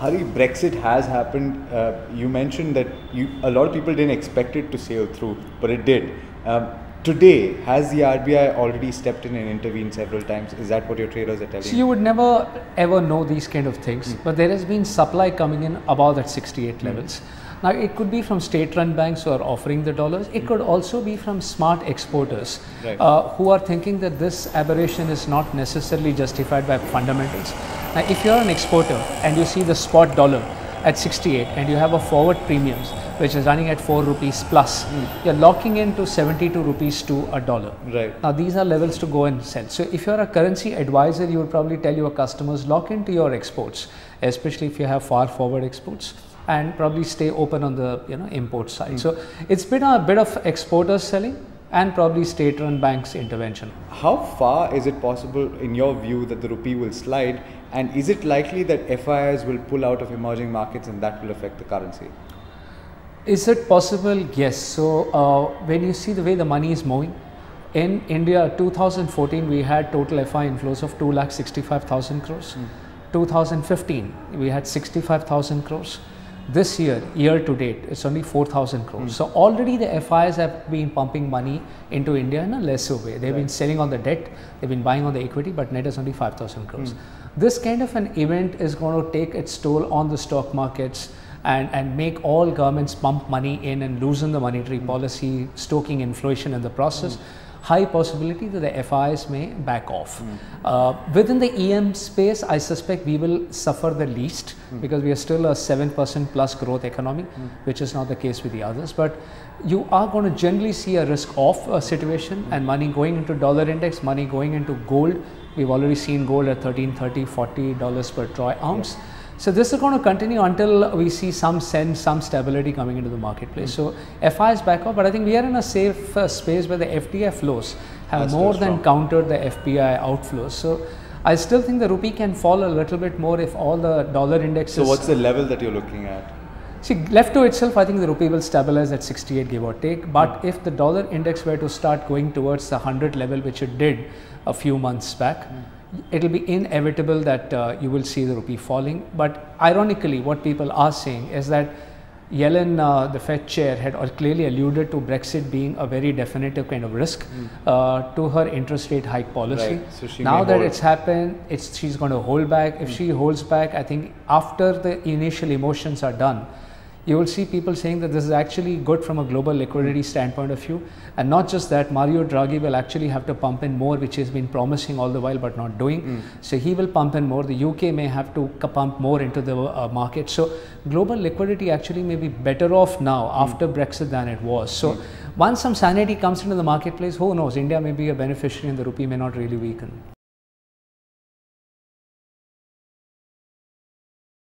Hari, Brexit has happened. You mentioned that a lot of people didn't expect it to sail through, but it did. Today, has the RBI already stepped in and intervened several times? Is that what your traders are telling you? So you would never ever know these kind of things, but there has been supply coming in above that 68 levels. Now it could be from state-run banks who are offering the dollars. It could also be from smart exporters who are thinking that this aberration is not necessarily justified by fundamentals. Now if you're an exporter and you see the spot dollar at 68 and you have a forward premiums which is running at 4 rupees plus, you're locking into 72 rupees to a dollar. Right. Now these are levels to go and sell. So if you're a currency advisor, you would probably tell your customers lock into your exports, especially if you have far forward exports, and probably stay open on the import side. So it's been a bit of exporters selling and probably state-run banks intervention. How far is it possible, in your view, that the rupee will slide, and is it likely that FIIs will pull out of emerging markets and that will affect the currency? Is it possible? Yes. So when you see the way the money is moving, in India 2014 we had total FI inflows of 2,65,000 crores. 2015 we had 65,000 crores. This year to date, it's only 4,000 crores. So already the FIs have been pumping money into India in a lesser way. They've been selling on the debt, they've been buying on the equity, but net is only 5,000 crores. This kind of an event is going to take its toll on the stock markets and make all governments pump money in and loosen the monetary policy, stoking inflation in the process. High possibility that the FIs may back off. Within the EM space, I suspect we will suffer the least because we are still a 7% plus growth economy, which is not the case with the others. But you are going to generally see a risk off situation and money going into dollar index, money going into gold. We've already seen gold at $13, $30, $40 per troy ounce. So this is going to continue until we see some sense, some stability coming into the marketplace. So FI is back up, but I think we are in a safe space where the FDI flows have more than countered the FPI outflows. So I still think the rupee can fall a little bit more if all the dollar indexes. So what's the level that you're looking at? See, left to itself, I think the rupee will stabilize at 68, give or take. But if the dollar index were to start going towards the 100 level, which it did a few months back, it will be inevitable that you will see the rupee falling. But ironically, what people are saying is that Yellen, the Fed chair, had clearly alluded to Brexit being a very definitive kind of risk to her interest rate hike policy. Right. So now that it's happened, she's going to hold back. If she holds back, I think after the initial emotions are done, you will see people saying that this is actually good from a global liquidity standpoint of view. And not just that, Mario Draghi will actually have to pump in more, which he's been promising all the while but not doing. So he will pump in more. The UK may have to pump more into the market. So global liquidity actually may be better off now after Brexit than it was. So once some sanity comes into the marketplace, who knows, India may be a beneficiary and the rupee may not really weaken.